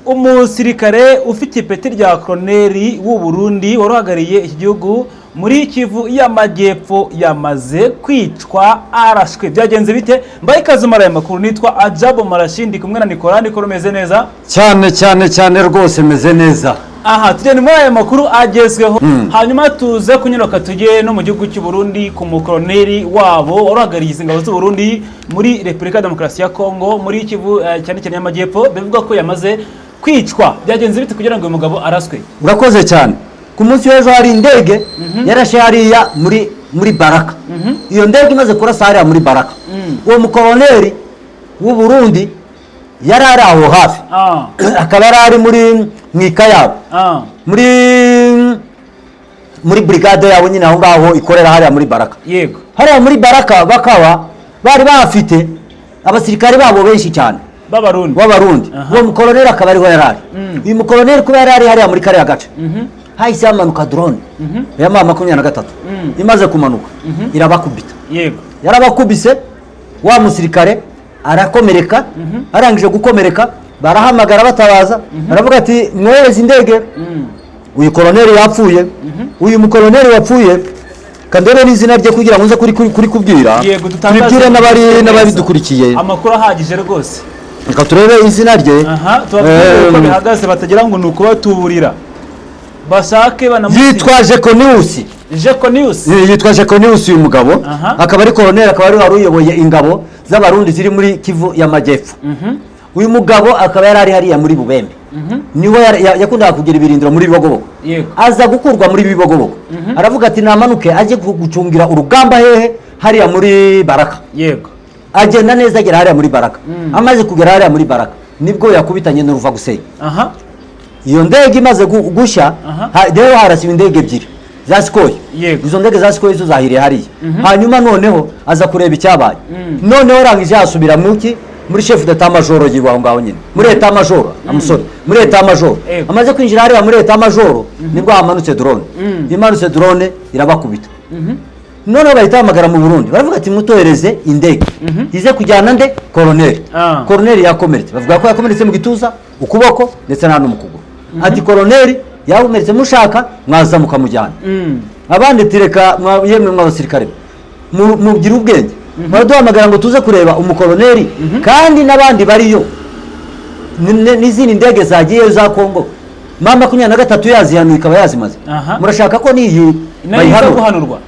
umusirikare ufite ipeti rya koloneli w'u Burundi waruhagariye iki gihugu muri Kivu y'Amajyepfo yamaze kwicwa arashwe. Byagenze bite? Mbaye ikaze mara makuru, nitwa Ajabo Marashindi kumwe na Nikolani Koromeze neza cyane rwose meze neza. Aha tujye muri aya makuru agezweho. Hanyuma tuze kunyuruka tujye no mu gihugu cy'u Burundi ku mukoloneli wabo waruhagariye ingabo z'u Burundi muri Republika Demokarasi ya Kongo muri Kivu cyane y'Amajyepfo, bivuga ko yamaze kwicwa. Byagenze bite kugira ngo uyu mugabo araswe? Urakoze cyane. Ku munsi w'ejo hari indege yarashe hariya muri Baraka. Iyo ndege imaze kurasa hariya muri Baraka. Uwo mukoloneli w'u Burundi yari ari aho hafi. Akaba ari muri Mwikayabo. Muri brigade yabo nyine aho ngaho ikorera hariya muri Baraka. Yego. Hariya muri Baraka bakaba bari bafite abasirikare babo benshi cyane b'abarundi. Uwo mukoloneli akaba ariho yarari. Uyu mukoloneli kuba yarari hariya muri kariya gace. Hahise hamanuka drone ya M23 imaze kumanuka irabakubita. Yego. Yarabakubise wa musirikare arakomereka. Arangije gukomereka barahamagara batabaza, baravuga ati mwohereze indege. Uyu koloneli yapfuye. Uyu mukoloneli yapfuye kandebe n'izina rye kugira ngo nze kuri kubwira. Yego, tubibwire n'abari dukurikiye amakuru ahagije rwose. Reka turebe izina rye. Tubabwire uko bihagaze batagira ngo nuko batuburira. Bashake yitwa Jekonius. Yitwa Jekonius uyu mugabo. Akaba ari koloneli, akaba ari waruyoboye ingabo z'abarundi ziri muri Kivu y'Amajyepfo. Uyu mugabo akaba yari hariya muri Bubembe. Niho yakundaga kugira ibirindiro muri Bibogobogo. Aza gukurwa muri Bibogobogo. Aravuga ati namanuke aje gucungira urugamba hehe hariya muri Baraka. Yego. Agenda neza agera hariya muri Baraka. Amaze kugera hariya muri Baraka nibwo yakubitanye n'uruva gusenya. Iyo ndege imaze gushya rero harasiba indege ebyiri za Sikoyi. Izo ndege za Sikoyi zo zahiriye hariya. Hanyuma noneho aza kureba icyabaye. Noneho arangije asubira muri chef d'état major yiwaho ngaho nyine muri état major muri état major. Amaze kwinjira hariya muri état major nibwo hamanutse drone. Imanutse drone irabakubita. Noneho bahita hamagara mu Burundi baravuga ati mutohereze indege ize kujyana nde koloneli yakomeretse. Bavuga ko yakomeretse mu gituza, ukuboko ndetse na no mu kuguru. Ati koloneli yakomeretse mushaka mwaza mukamujyana. Abandi tireka yemwe mw'abasirikare mugira ubwenge. Baraduhamagara ngo tuze kureba umukoloneli kandi n'abandi bariyo n'izindi ndege zagiye za Kongo. M23 yazihanuye ikaba yazimaze. Murashaka ko niyi bayihanurwa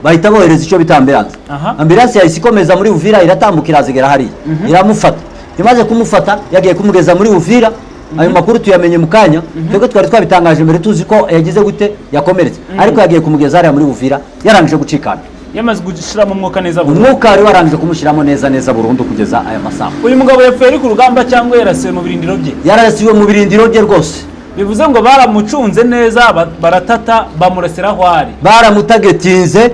bahita bohereza icyo bita ambulance. Ambulance yahise ikomeza muri Uvira iratambuka irazigera hariya iramufata. Imaze kumufata yagiye kumugeza muri Uvira. Ayo makuru tuyamenye mukanya twebwe twari twabitangaje mbere tuzi ko yagize gute yakomeretse, ariko yagiye kumugeza hariya muri Uvira yarangije gucikana. Yamaze gushiramo umwuka neza burundu. Umwuka ari warangije kumushiramo neza burundu kugeza aya masaha. Uyu mugabo yapfuye ari ku rugamba cyangwa yarasiwe mu birindiro bye? Yarasiwe mu birindiro bye rwose. Bivuze ngo baramucunze neza baratata bamurasiraho ari. Baramutagetinze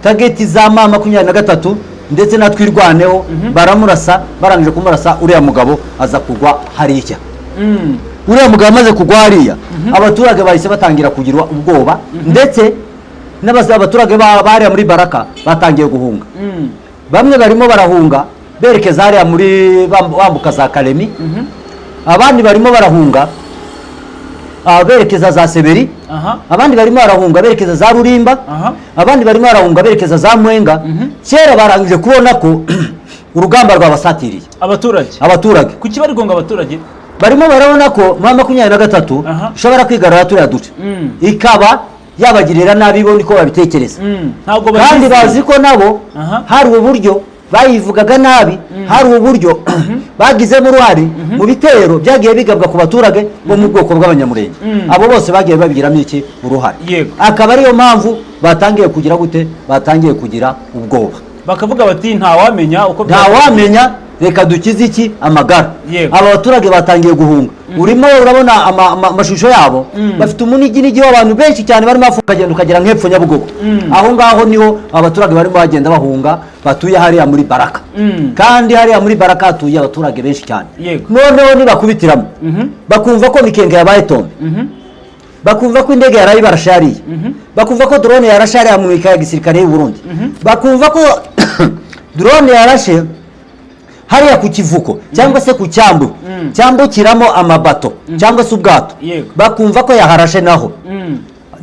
tageti za M23 ndetse na twirwaneho baramurasa. Barangije kumurasa uriya mugabo aza kugwa hariya. Uriya mugabo amaze kugwa hariya abaturage bahise batangira kugira ubwoba ndetse n'abaturage bariya muri Baraka batangiye guhunga. Bamwe barimo barahunga berekeza hariya muri bambuka za Kalemi. Abandi barimo barahunga berekeza za Seberi. Abandi barimo barahunga berekeza za Rurimba. Abandi barimo barahunga berekeza za Mwenga. Kera barangije kubona ko urugamba rwabasatiriye abaturage. Kuki bari gonga abaturage? Barimo barabona ko M23 ushobora kwigarura turiya duce ikaba yabagirira nabi bo niko babitekereza. Kandi bazi ko nabo hari uburyo bayivugaga nabi, hari uburyo bagizemo uruhare mu bitero byagiye bigabwa ku baturage bo mu bwoko bw'abanyamurenge. Abo bose bagiye babigiramo iki uruhare. Akaba ariyo mpamvu batangiye kugira gute, batangiye kugira ubwoba, bakavuga bati ntawamenya uko ntawamenya reka dukize iki amagara. Aba baturage batangiye guhunga. Urimo urabona amashusho yabo bafite umunigi w'abantu benshi cyane barimo bagenda ukagera nk'epfo Nyabugogo. Aho ngaho niho abaturage barimo bagenda bahunga batuye hariya muri Baraka. Kandi hariya muri Baraka hatuye abaturage benshi cyane. Noneho nibakubitiramo bakumva ko mikenge yabaye tombe, bakumva ko indege yarayi barashariye, bakumva ko drone yarashariye mu ikaye gisirikare y'u Burundi, bakumva ko drone yarashe hariya ku kivuko cyangwa se ku cyambu cyambukiramo amabato cyangwa se ubwato bakumva ko yaharashe naho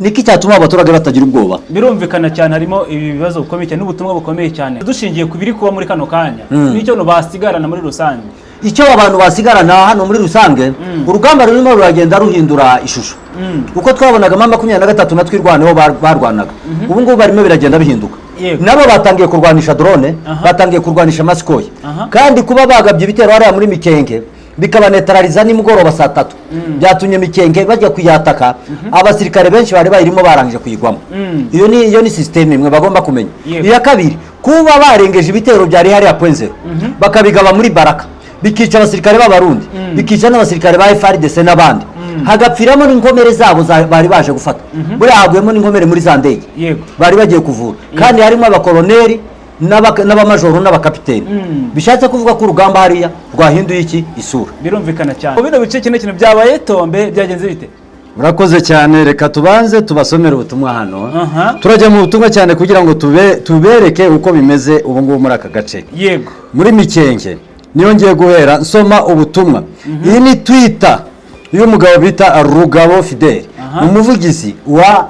niki cyatuma abaturage batagira ubwoba. Birumvikana cyane harimo ibi bibazo bikomeye cyane n'ubutumwa bukomeye cyane dushingiye ku biri kuba muri kano kanya n'icyo no basigarana muri rusange. Icyo abantu basigarana hano muri rusange urugamba rurimo ruragenda ruhindura ishusho uko twabonaga mama 23 na twirwaneho barwanaga ubu ngubu barimo biragenda bihinduka nabo batangiye kurwanisha drone batangiye kurwanisha masikoye kandi kuba bagabye ibitero hariya muri Mikenge bikaba neutraliza nimugoroba saa 3 byatumye Mikenge bajya kuyataka abasirikare benshi bari bayirimo barangije kuyigwamo. Iyo ni system imwe bagomba kumenya. Iya kabiri kuba barengeje ibitero byari hariya point 0 bakabigaba muri Baraka bikica abasirikare b'abarundi bikica n'abasirikare ba FARDC n'abandi hagapfiramo n'inkomere zabo bari baje gufata buri hagwemo n'inkomere muri za ndege bari bagiye kuvura kandi harimo abakoloneli n'abamajoro n'abakapiteni bishatse kuvuga ko urugamba hariya rwahinduye iki isura. Birumvikana cyane bino bice kintu byabaye Tombe byagenze bite? Murakoze cyane reka tubanze tubasomera ubutumwa hano turajya mu butumwa cyane kugira ngo tubereke uko bimeze ubu ngubu muri aka gace. Yego muri Mikenge niyo ngiye guhera nsoma ubutumwa. Iyi ni Twitter y'umugabo bita Rugabo Fidel umuvugizi wa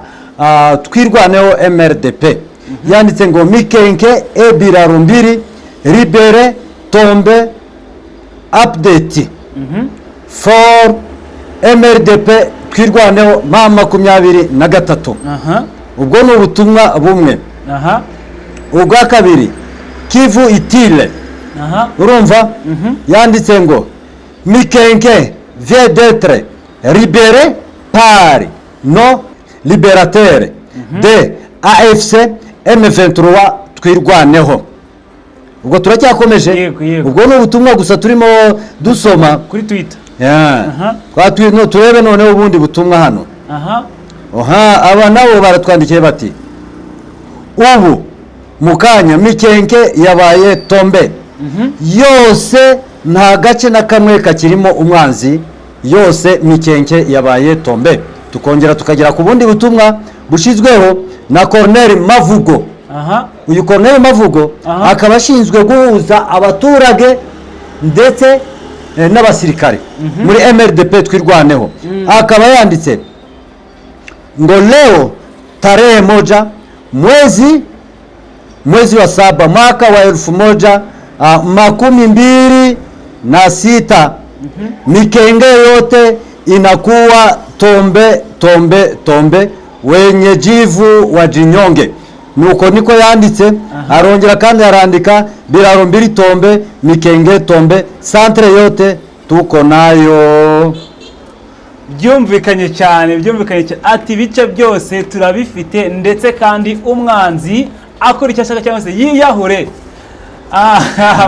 twirwaneho MRDP yanditse ngo Mikenge ebiraro mbiri libere Tombe update for MRDP twirwaneho mama 23. Ubwo ni ubutumwa bumwe. Ubwa kabiri Kivu Itile urumva yanditse ngo Mikenge vient d'être libéré par nos libérateurs de AFC M23 twirwaneho. Ubwo turacyakomeje ubwo ni ubutumwa gusa turimo dusoma kuri Twitter. No turebe noneho ubundi butumwa hano. Aba nabo baratwandikiye bati ubu mukanya Mikenge yabaye Tombe yose nta gace na kamwe kakirimo umwanzi yose Mikenge yabaye Tombe. Tukongera tukagera ku bundi butumwa bushizweho na Colonel Mavugo. Uyu Colonel Mavugo akaba ashinzwe guhuza abaturage ndetse n'abasirikare muri MRDP twirwaneho. Akaba yanditse ngo leo tarehe moja mwezi wa 7 mwaka wa 2026 Mikenge yote inakuwa Tombe wenye jivu wa Jinyonge. Nuko niko yanditse arongera kandi arandika biraro mbiri Tombe Mikenge Tombe centre yote tuko nayo. Byumvikanye cyane ati bice byose turabifite ndetse kandi umwanzi akora icyo ashaka cyangwa se yiyahure.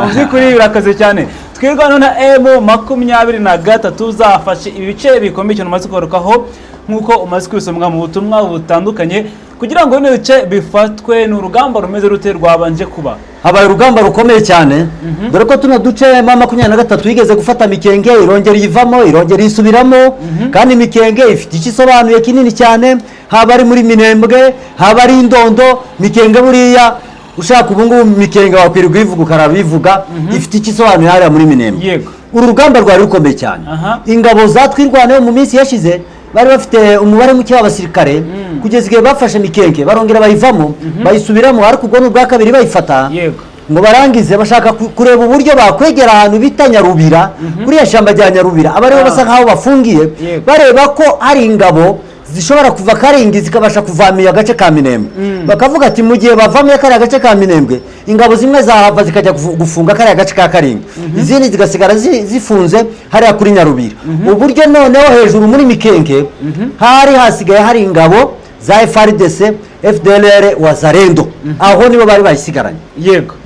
Muzikuri birakaze cyane twirwana na M23 zafashe ibice bikomeye cyane umaze korokaho nkuko umaze kwisomwa mu butumwa butandukanye kugira ngo bino bice bifatwe n'urugamba rumeze rute rwabanje kuba. Habaye urugamba rukomeye cyane dore ko tuno duce mama 23 yigeze gufata Mikenge irongera yivamo irongera isubiramo kandi Mikenge ifite ikisobanuye kinini cyane haba ari muri Minembwe haba ari Indondo Mikenge buriya ushaka ubungu Mikenge wakwirwa ivuga ukarabivuga ifite ikisobanuye hariya muri Minembwe. Uru rugamba rwari rukomeye cyane ingabo zatwirwaneho mu minsi yashize bari bafite umubare muke w'abasirikare kugeza igihe bafashe Mikenge barongera bayivamo bayisubiramo ariko ubwo n'ubwa kabiri bayifata ngo barangize bashaka kureba uburyo bakwegera ahantu bita Nyarubira kuri ya shamba rya Nyarubira abariho basa nkaho bafungiye bareba ko hari ingabo zishobora kuva Karingi zikabasha kuvamiya agace ka Minembwe bakavuga ati mu gihe bavamiye kari agace ka Minembwe ingabo zimwe zahava zikajya gufunga kari agace ka Karingi izindi zigasigara zifunze hari kuri Nyarubira. Uburyo noneho hejuru muri Mikenge hari hasigaye hari ingabo za FARDC FDLR Wazalendo aho nibo bari bayisigaranye.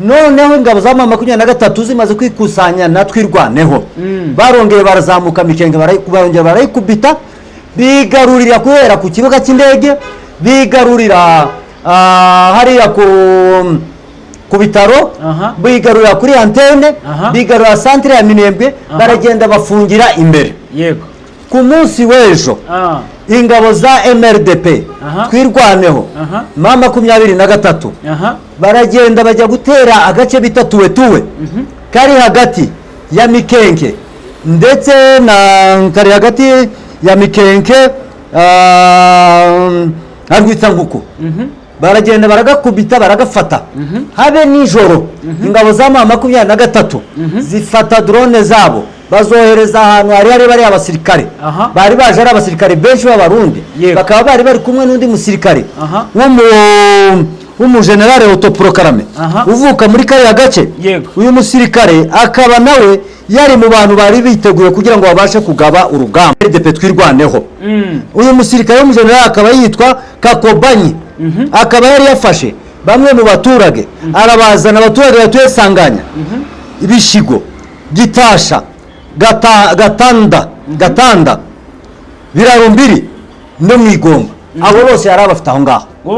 Noneho ingabo za mama 23 zimaze kwikusanya na twirwaneho barongeye barazamuka Mikenge barongera barayikubita bigarurira guhera ku kibuga cy'indege bigarurira hariya ku bitaro bigarurira kuri antene bigarurira centre ya Minembwe baragenda bafungira imbere. Ku munsi w'ejo ingabo za MRDP twirwaneho mama 23 baragenda bajya gutera agace bita tuwe kari hagati ya Mikenke ndetse na kari hagati ya Mikenke Rwitsankuku baragenda baragakubita baragafata habe nijoro ingabo za M23 zifata drone zabo bazohereza ahantu hari bari abasirikare bari baje ari abasirikare benshi b'abarundi bakaba bari kumwe n'undi musirikare w'umugenerale autoproclamé uvuka muri kariya gace. Uyu musirikare akaba nawe yari mu bantu bari biteguye kugira ngo babashe kugaba urugamba RDP twirwaneho. Uyu musirikare w'umugenerale akaba yitwa Kakobanyi, akaba yari yafashe bamwe mu baturage arabazana abaturage batuye Sanganya, Ibishigo, Gitasha, Gatanda, Birarumbiri no Mwigomba. Abo bose yari abafite aho ngaho ngo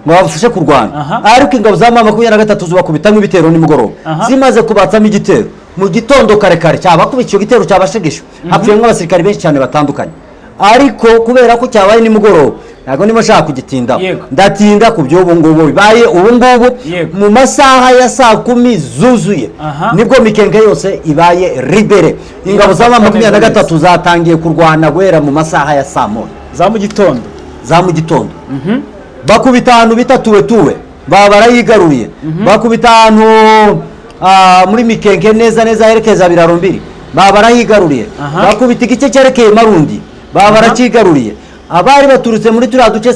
bafashe kurwana. Ariko ingabo za M23 zubakubitamo ibitero nimugoroba, zimaze kubatsamo igitero mu gitondo kare cyabakubita icyo gitero cyabashegesho, hapfuyemo abasirikari benshi cyane batandukanye. Ariko kubera ko cyabaye nimugoroba ntago nimo shaka kugitinda, ndatinda ku byo ngubu bibaye ngubu mu masaha ya saa 10 zuzuye nibwo Mikenke yose ibaye libere. Ingabo za M23 zatangiye kurwana guhera mu masaha ya saa 1 za mu gitondo bakubita ahantu bita tuwe baba barayigaruriye. Bakubita ahantu muri Mikenke neza herekeza Birarumbiri baba barayigaruriye. Bakubita igice cyerekeye Marundi baba barakigaruriye. Abari baturutse muri turiya duce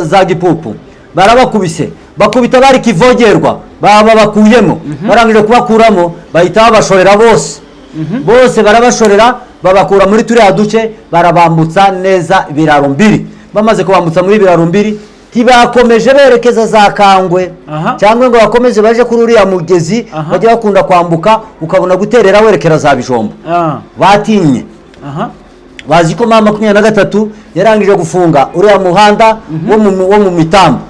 za Gipupu barabakubise, bakubita bari Kivogerwa baba bakuyemo. Barangije kubakuramo bahita babashorera bose barabashorera babakura muri turiya duce barabambutsa neza Birarumbiri. Bamaze kubambutsa muri Birarumbiri ntibakomeje berekeza za Kangwe cyangwa ngo bakomeje baje kuri uriya mugezi bajya bakunda kwambuka ukabona guterera werekera za Bijombo. Batinye bazi ko M23 yarangije gufunga uriya muhanda wo mu Mitambo.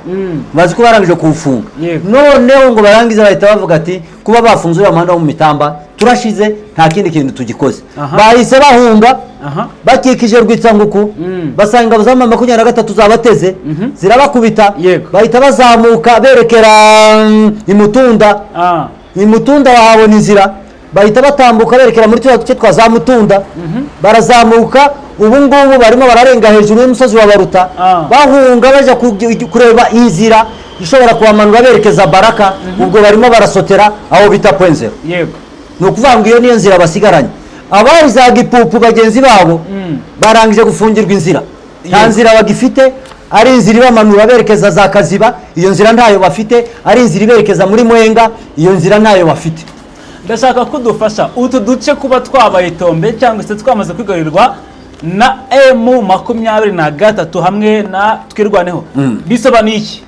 Bazi ko barangije kuwufunga, noneho ngo barangiza bahita bavuga ati kuba bafunze uriya muhanda wo mu Mitamba turashize nta kindi kintu tugikoze. Bahise bahunga bakikije Rwitsankuku, basanga ingabo za M23 zabateze zirabakubita. Bahita bazamuka berekera Imutunda wahabona inzira, bahita batambuka berekera muri twa duce twa za Mutunda. Barazamuka ubu ngubu barimo bararenga hejuru y'umusozi wa Baruta bahunga baje kureba inzira ishobora kubamanura berekeza Baraka. Ubwo barimo barasotera aho bita Point0. Ni ukuvuga ngo iyo niyo nzira basigaranye. Abari za Gipupu bagenzi babo barangije gufungirwa inzira, nta nzira bagifite. Ari inzira ibamanura berekeza za Kaziba, iyo nzira ntayo bafite. Ari inzira iberekeza muri Mwenga, iyo nzira ntayo bafite. Ndashaka kudufasha utu duce kuba twabaye tombe cyangwa se twamaze kwigarirwa na M23 hamwe na twirwaneho bisobanuye iki?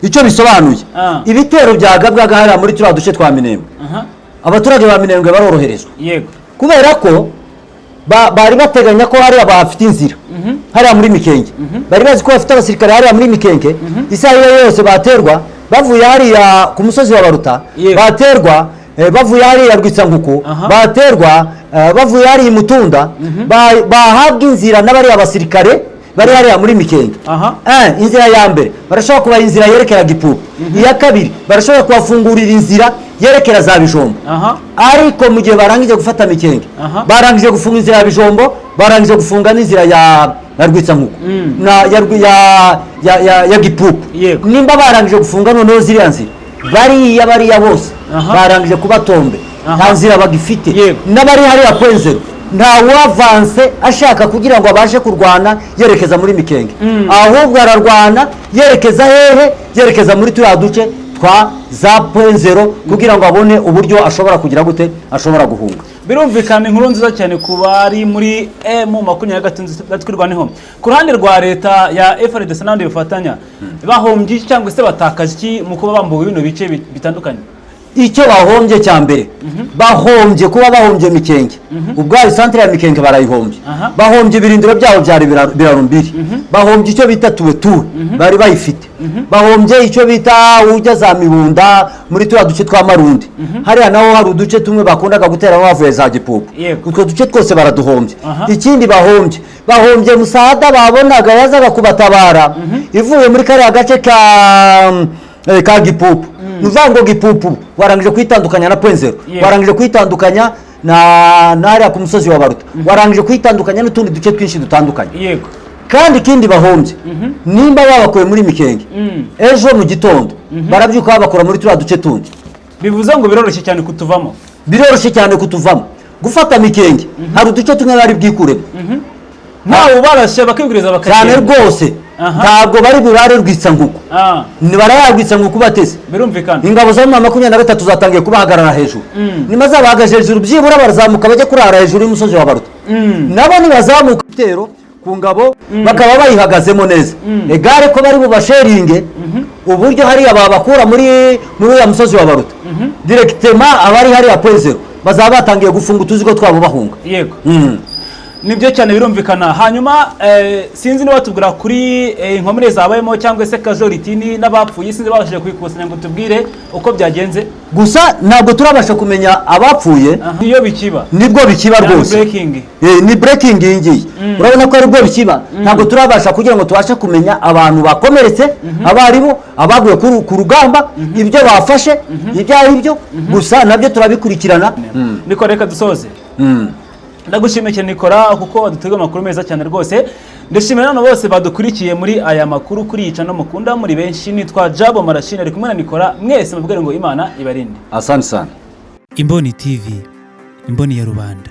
Icyo bisobanuye ibitero byagabwaga hariya muri turiya duce twa Minembwe. Abaturage ba Minembwe baroroherezwa kubera ko bari bateganya ko hariya bafite inzira hariya muri Mikenke. Bari bazi ko bafite abasirikare hariya muri Mikenke. Isaha yose baterwa bavuye hariya ku musozi wa Baruta, baterwa bavuye hariya Rwitsankuku, baterwa bavuye hariya Imutunda, bahabwa inzira n'abari abasirikare bari hariya muri Mikenke. Inzira ya mbere barashobora kuba inzira yerekera Gipupu, iya kabiri barashobora kubafungurira inzira yerekera za Bijombo. Ariko mu gihe barangije gufata Mikenke barangije gufunga inzira ya Bijombo, barangije gufunga n'inzira ya Rwitsankuku ya Gipupu. Nimba barangije gufunga noneho ziriya nzira bariya bose barangije kubatombe, nta nzira bagifite. N'abari hariya Point0 nta wavanse ashaka kugira ngo abashe kurwana yerekeza muri Mikenke, ahubwo ararwana yerekeza hehe? Yerekeza muri turiya duce twa za Point0 kugira ngo abone uburyo ashobora kugira gute, ashobora guhunga. Birumvikana inkuru nziza cyane kuba ari muri M23 twirwaneho. Ku ruhande rwa leta ya FARDC n'abandi bifatanya bahombye cyangwa se batakaje iki mu kuba bambuwe bino bice bitandukanye? Icyo bahombye cya mbere bahombye kuba bahombye Mikenke. Ubwo centre ya Mikenke barayihombye. Bahombye ibirindiro byabo byari Birarumbiri. Bahombye icyo bita tuwe bari bayifite. Bahombye icyo bita ujya za Mibunda muri twa duce twa Marundi. Hariya naho hari uduce tumwe bakundaga gutera bavuye za Gipupu. Utwo duce twose baraduhombye. Ikindi bahombye musahada babonaga yazaga kubatabara ivuye muri kariya gace ka Gipupu. nuvuga ngo gipupu warangije kwitandukanya na Pwenzero, warangije kwitandukanya na nari ku musozi wa Baruta, warangije kwitandukanya n'utundi duce twinshi dutandukanye. Yego. Kandi ikindi bahombye nimba babakuye muri Mikenge ejo mu gitondo barabyuka babakora muri turiya duce tundi, bivuze ngo biroroshye cyane kutuvamo. Biroroshye cyane kutuvamo. Gufata Mikenge hari uduce tumwe bari bwikuremo, ntawe barashye bakiguriza bakagenda cyane rwose. Ntabwo bari burare Rwitsanguku, ni barayagwitsa nguku bateze. Birumvikana ingabo za 23 zatangiye kubahagarara hejuru, nimaze abahagaje hejuru byibura barazamuka bajye kurara hejuru y'umusozi wa Baruta. Nabo nibazamuka itero ku ngabo bakaba bayihagazemo neza, egare ko bari bubasheringe uburyo hari ababakura muri ya musozi wa Baruta directement abari hari ya Pwenzero bazaba batangiye gufunga utuzigo twabo bahunga. Yego. Nibyo cyane birumvikana. Hanyuma sinzi niba tubwira kuri inkomere zabayemo cyangwa se casualty n'abapfuye, sinzi babashije kuyikusanya ngo tubwire uko byagenze. Gusa ntabwo turabasha kumenya abapfuye, niyo bikiba nibwo bikiba rwose. Ni breaking ingi. Urabona ko ari bwo bikiba. Ntabwo turabasha kugira ngo tubashe kumenya abantu bakomeretse, abaribo abaguye ku rugamba, ibyo bafashe, ibyo ari byo. Gusa nabyo turabikurikirana. Niko reka dusoze. Ndagushimiye cyane Nikora kuko wadutega amakuru meza cyane rwose. Ndashimira nano bose badukurikiye muri aya makuru kuri yica no mukunda muri benshi. Nitwa Jabo Marashine ari kumwe na Nikora, mwese mubwire ngo Imana ibarinde. Asante sana. Imboni TV, imboni ya rubanda.